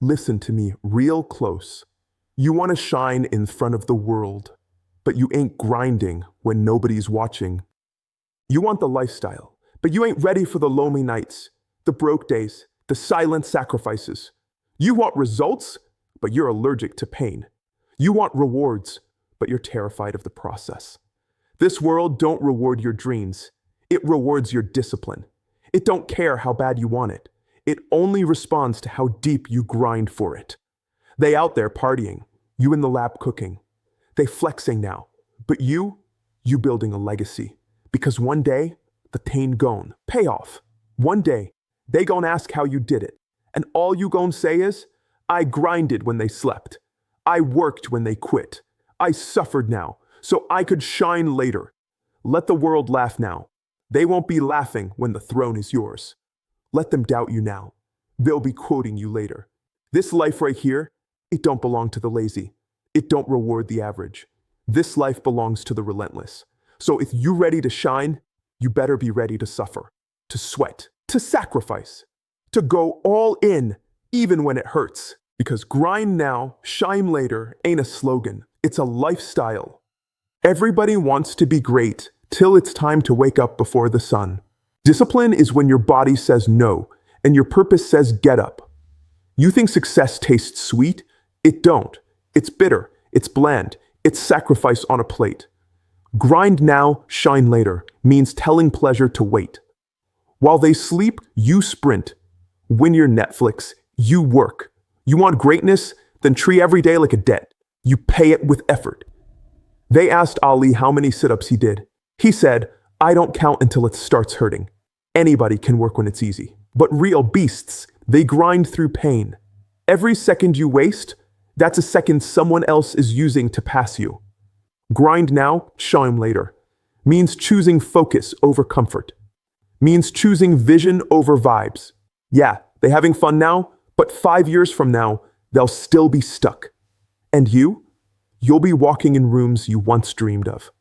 Listen to me real close. You want to shine in front of the world, but you ain't grinding when nobody's watching. You want the lifestyle, but you ain't ready for the lonely nights, the broke days, the silent sacrifices. You want results, but you're allergic to pain. You want rewards, but you're terrified of the process. This world don't reward your dreams. It rewards your discipline. It don't care how bad you want it. It only responds to how deep you grind for it. They out there partying, you in the lab cooking. They flexing now, but you building a legacy. Because one day, the pain gon' pay off. One day, they gon' ask how you did it. And all you gon' say is, I grinded when they slept. I worked when they quit. I suffered now, so I could shine later. Let the world laugh now. They won't be laughing when the throne is yours. Let them doubt you now. They'll be quoting you later. This life right here, it don't belong to the lazy. It don't reward the average. This life belongs to the relentless. So if you're ready to shine, you better be ready to suffer, to sweat, to sacrifice, to go all in, even when it hurts. Because grind now, shine later ain't a slogan. It's a lifestyle. Everybody wants to be great till it's time to wake up before the sun. Discipline is when your body says no and your purpose says get up. You think success tastes sweet? It don't. It's bitter. It's bland. It's sacrifice on a plate. Grind now, shine later means telling pleasure to wait. While they sleep, you sprint. Win your Netflix, you work. You want greatness? Then treat every day like a debt. You pay it with effort. They asked Ali how many sit-ups he did. He said, I don't count until it starts hurting. Anybody can work when it's easy. But real beasts, they grind through pain. Every second you waste, that's a second someone else is using to pass you. Grind now, shine later. Means choosing focus over comfort. Means choosing vision over vibes. Yeah, they having fun now, but 5 years from now, they'll still be stuck. And you'll be walking in rooms you once dreamed of.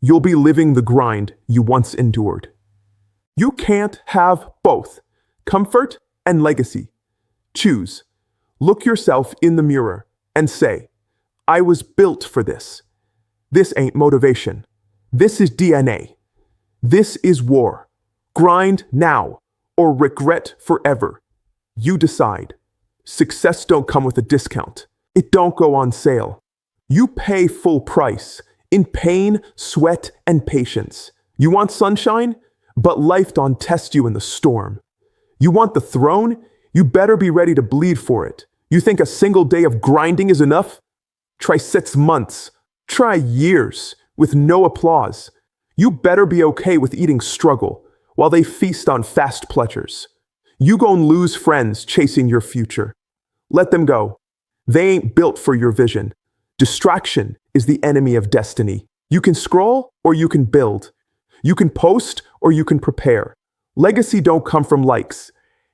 You'll be living the grind you once endured. You can't have both, comfort and legacy. Choose. Look yourself in the mirror and say, I was built for this. This ain't motivation. This is DNA. This is war. Grind now or regret forever. You decide. Success don't come with a discount. It don't go on sale. You pay full price in pain, sweat, and patience. You want sunshine? But life don't test you in the storm. You want the throne? You better be ready to bleed for it. You think a single day of grinding is enough? Try 6 months. Try years with no applause. You better be okay with eating struggle while they feast on fast pleasures. You gon' lose friends chasing your future. Let them go. They ain't built for your vision. Distraction is the enemy of destiny. You can scroll or you can build. You can post or you can prepare. Legacy don't come from likes.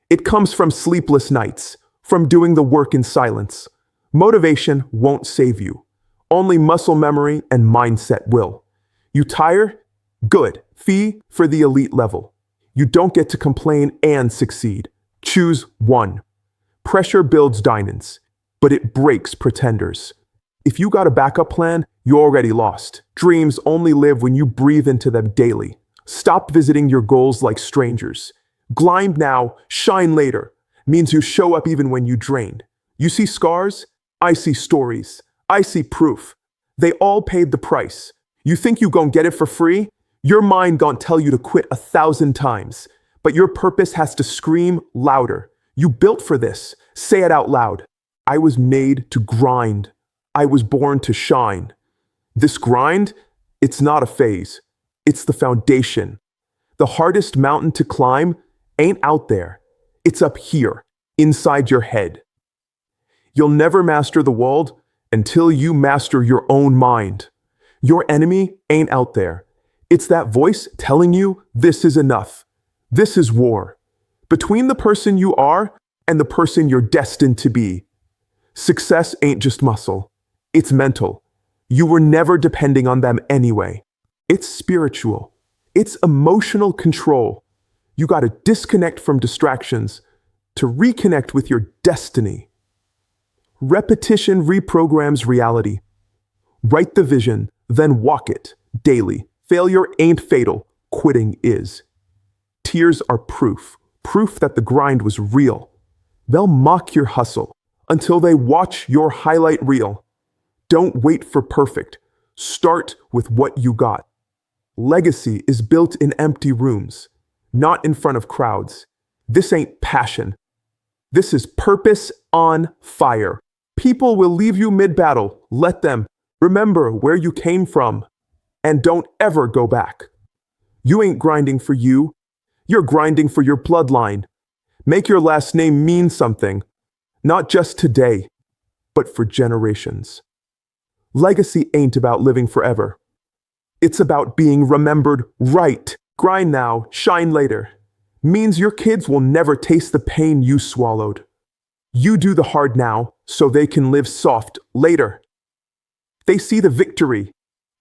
It comes from sleepless nights, from doing the work in silence. Motivation won't save you. Only muscle memory and mindset will. You tire? Good. Fee for the elite level. You don't get to complain and succeed. Choose one. Pressure builds diamonds, but it breaks pretenders. If you got a backup plan, you're already lost. Dreams only live when you breathe into them daily. Stop visiting your goals like strangers. Grind now, shine later means you show up even when you drain. You see scars? I see stories. I see proof. They all paid the price. You think you gon' get it for free? Your mind gon' tell you to quit 1,000 times, but your purpose has to scream louder. You built for this. Say it out loud. I was made to grind. I was born to shine. This grind, it's not a phase. It's the foundation. The hardest mountain to climb ain't out there. It's up here, inside your head. You'll never master the world until you master your own mind. Your enemy ain't out there. It's that voice telling you this is enough. This is war. Between the person you are and the person you're destined to be. Success ain't just muscle. It's mental. You were never depending on them anyway. It's spiritual. It's emotional control. You got to disconnect from distractions to reconnect with your destiny. Repetition reprograms reality. Write the vision, then walk it daily. Failure ain't fatal, quitting is. Tears are proof that the grind was real. They'll mock your hustle until they watch your highlight reel. Don't wait for perfect. Start with what you got. Legacy is built in empty rooms, not in front of crowds. This ain't passion. This is purpose on fire. People will leave you mid-battle. Let them. Remember where you came from, and don't ever go back. You ain't grinding for you. You're grinding for your bloodline. Make your last name mean something, not just today, but for generations. Legacy ain't about living forever. It's about being remembered right. Grind now, shine later. Means your kids will never taste the pain you swallowed. You do the hard now so they can live soft later. They see the victory.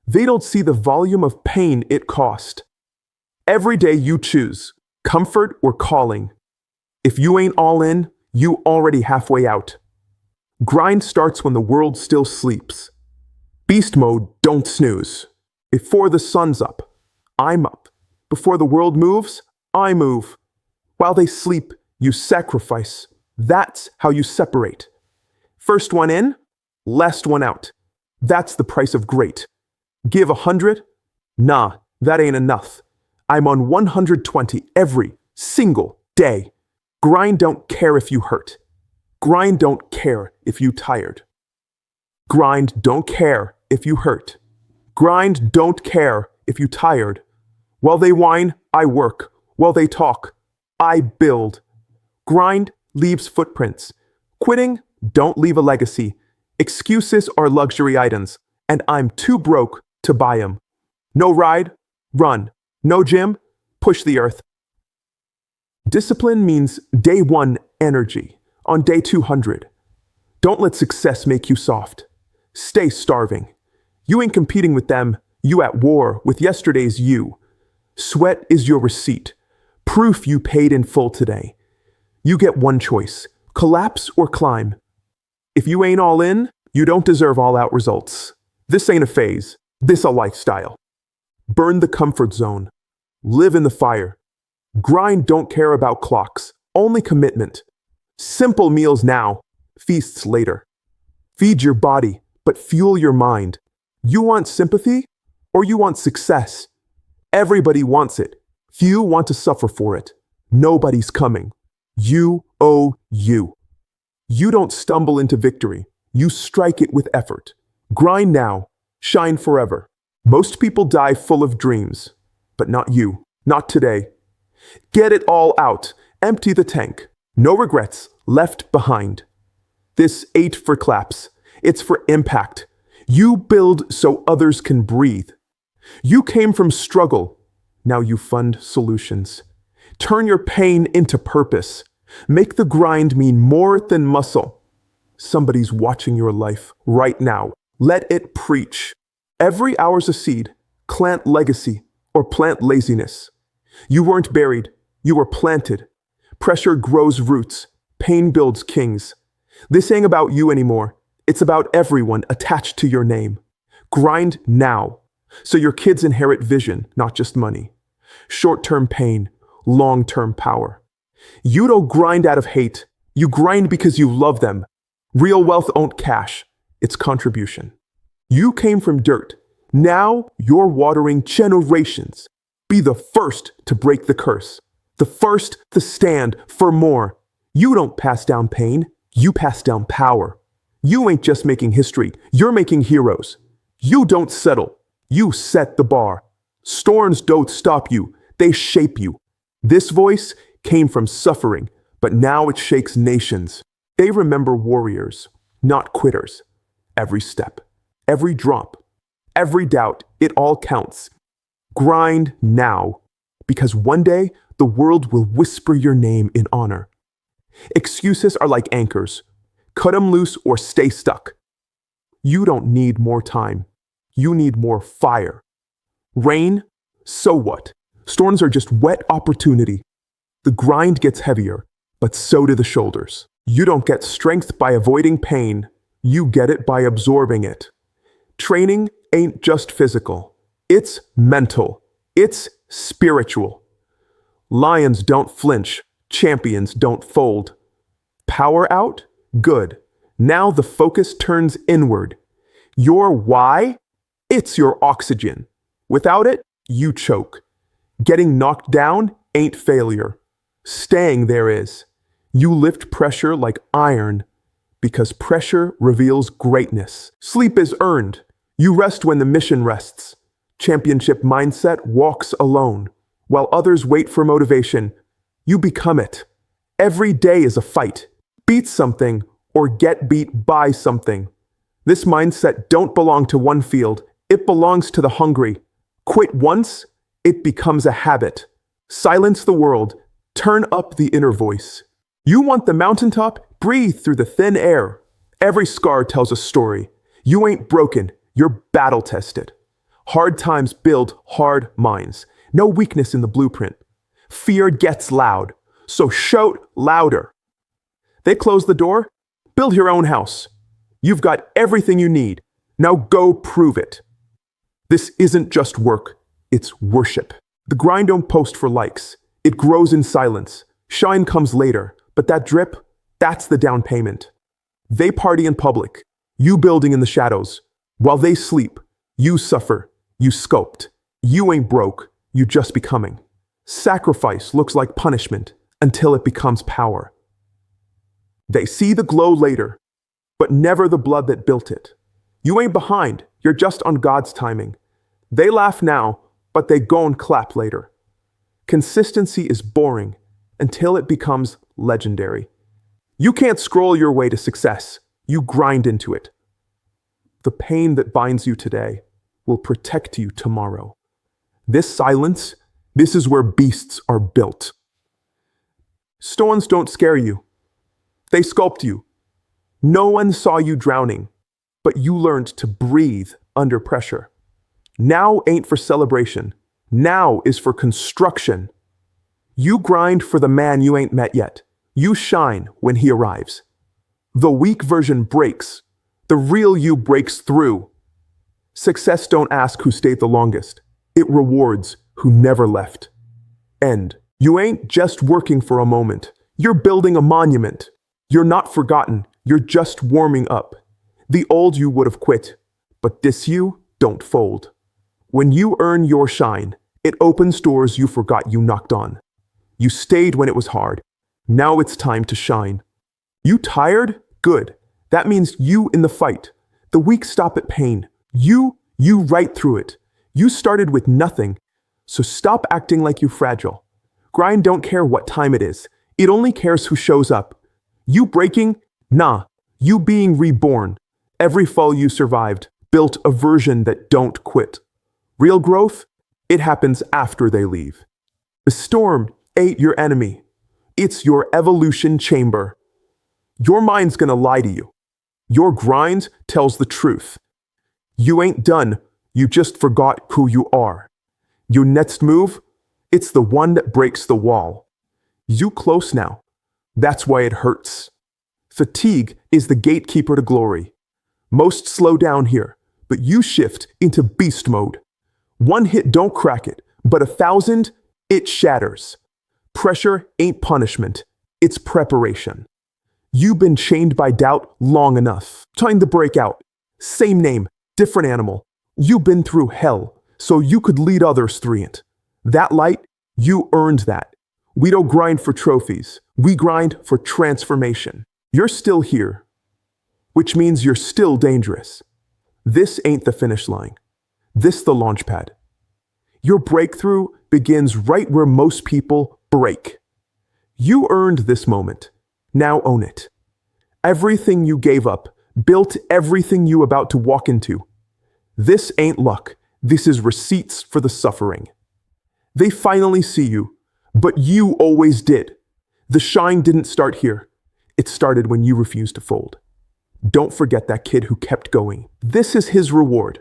They don't see the volume of pain it cost. Every day you choose, comfort or calling. If you ain't all in, you already halfway out. Grind starts when the world still sleeps. Beast mode, don't snooze. Before the sun's up, I'm up. Before the world moves, I move. While they sleep, you sacrifice. That's how you separate. First one in, last one out. That's the price of great. Give 100? Nah, that ain't enough. I'm on 120 every single day. Grind don't care if you hurt. Grind don't care if you tired. Grind don't care if you hurt. Grind don't care if you tired. While they whine, I work. While they talk, I build. Grind leaves footprints. Quitting, don't leave a legacy. Excuses are luxury items, and I'm too broke to buy 'em. No ride, run. No gym, push the earth. Discipline means day 1 energy, on day 200. Don't let success make you soft. Stay starving. You ain't competing with them, you at war with yesterday's you. Sweat is your receipt, proof you paid in full today. You get one choice, collapse or climb. If you ain't all in, you don't deserve all-out results. This ain't a phase, this a lifestyle. Burn the comfort zone. Live in the fire. Grind don't care about clocks, only commitment. Simple meals now, feasts later. Feed your body, but fuel your mind. You want sympathy, or you want success? Everybody wants it. Few want to suffer for it. Nobody's coming. You owe you. You don't stumble into victory. You strike it with effort. Grind now, shine forever. Most people die full of dreams, but not you, not today. Get it all out, empty the tank. No regrets left behind. This ain't for claps, it's for impact. You build so others can breathe. You came from struggle, now you fund solutions. Turn your pain into purpose. Make the grind mean more than muscle. Somebody's watching your life right now. Let it preach. Every hour's a seed. Plant legacy or plant laziness. You weren't buried, you were planted. Pressure grows roots. Pain builds kings. This ain't about you anymore. It's about everyone attached to your name. Grind now, so your kids inherit vision, not just money. Short-term pain, long-term power. You don't grind out of hate. You grind because you love them. Real wealth ain't cash. It's contribution. You came from dirt. Now you're watering generations. Be the first to break the curse. The first to stand for more. You don't pass down pain. You pass down power. You ain't just making history. You're making heroes. You don't settle. You set the bar. Storms don't stop you. They shape you. This voice came from suffering, but now it shakes nations. They remember warriors, not quitters. Every step, every drop, every doubt, it all counts. Grind now, because one day the world will whisper your name in honor. Excuses are like anchors. Cut them loose or stay stuck. You don't need more time. You need more fire. Rain? So what? Storms are just wet opportunity. The grind gets heavier, but so do the shoulders. You don't get strength by avoiding pain. You get it by absorbing it. Training ain't just physical. It's mental. It's spiritual. Lions don't flinch. Champions don't fold. Power out? Good. Now the focus turns inward. Your why? It's your oxygen. Without it, you choke. Getting knocked down ain't failure. Staying there is. You lift pressure like iron because pressure reveals greatness. Sleep is earned. You rest when the mission rests. Championship mindset walks alone. While others wait for motivation, you become it. Every day is a fight. Beat something or get beat by something. This mindset don't belong to one field. It belongs to the hungry. Quit once, it becomes a habit. Silence the world. Turn up the inner voice. You want the mountaintop? Breathe through the thin air. Every scar tells a story. You ain't broken. You're battle-tested. Hard times build hard minds. No weakness in the blueprint. Fear gets loud, so shout louder. They close the door. Build your own house. You've got everything you need. Now go prove it. This isn't just work. It's worship. The grind don't post for likes. It grows in silence. Shine comes later, but that drip, that's the down payment. They party in public. You building in the shadows. While they sleep, you suffer. You sculpt. You ain't broke. You just becoming. Sacrifice looks like punishment until it becomes power. They see the glow later, but never the blood that built it. You ain't behind. You're just on God's timing. They laugh now, but they go and clap later. Consistency is boring until it becomes legendary. You can't scroll your way to success. You grind into it. The pain that binds you today will protect you tomorrow. This silence, this is where beasts are built. Storms don't scare you. They sculpt you. No one saw you drowning, but you learned to breathe under pressure. Now ain't for celebration. Now is for construction. You grind for the man you ain't met yet. You shine when he arrives. The weak version breaks. The real you breaks through. Success don't ask who stayed the longest. It rewards who never left. And you ain't just working for a moment. You're building a monument. You're not forgotten. You're just warming up. The old you would have quit, but this you don't fold. When you earn your shine, it opens doors you forgot you knocked on. You stayed when it was hard. Now it's time to shine. You tired? Good. That means you in the fight. The weak stop at pain. You right through it. You started with nothing, so stop acting like you're fragile. Grind don't care what time it is. It only cares who shows up. You breaking? Nah. You being reborn. Every fall you survived built a version that don't quit. Real growth? It happens after they leave. The storm ain't your enemy. It's your evolution chamber. Your mind's gonna lie to you. Your grind tells the truth. You ain't done. You just forgot who you are. Your next move? It's the one that breaks the wall. You close now. That's why it hurts. Fatigue is the gatekeeper to glory. Most slow down here, but you shift into beast mode. One hit don't crack it, but 1,000, it shatters. Pressure ain't punishment, it's preparation. You've been chained by doubt long enough. Time to break out. Same name, different animal. You've been through hell, so you could lead others through it. That light, you earned that. We don't grind for trophies. We grind for transformation. You're still here, which means you're still dangerous. This ain't the finish line. This the launch pad. Your breakthrough begins right where most people break. You earned this moment. Now own it. Everything you gave up built everything you about to walk into. This ain't luck. This is receipts for the suffering. They finally see you, but you always did. The shine didn't start here. It started when you refused to fold. Don't forget that kid who kept going. This is his reward.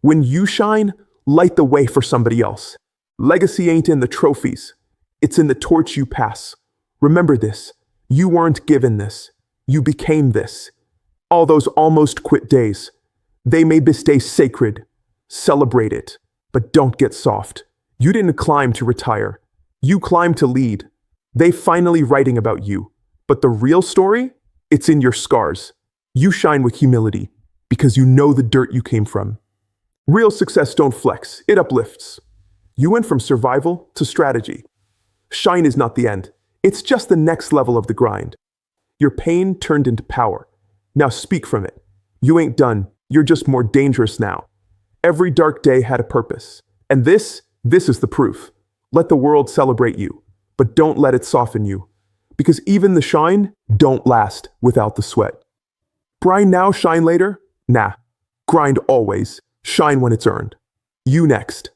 When you shine, light the way for somebody else. Legacy ain't in the trophies. It's in the torch you pass. Remember this. You weren't given this. You became this. All those almost quit days, they made this day sacred. Celebrate it, but don't get soft. You didn't climb to retire. You climbed to lead. They finally writing about you. But the real story? It's in your scars. You shine with humility because you know the dirt you came from. Real success don't flex, it uplifts. You went from survival to strategy. Shine is not the end. It's just the next level of the grind. Your pain turned into power. Now speak from it. You ain't done. You're just more dangerous now. Every dark day had a purpose. And this is the proof. Let the world celebrate you, but don't let it soften you. Because even the shine don't last without the sweat. Grind now, shine later? Nah. Grind always. Shine when it's earned. You next.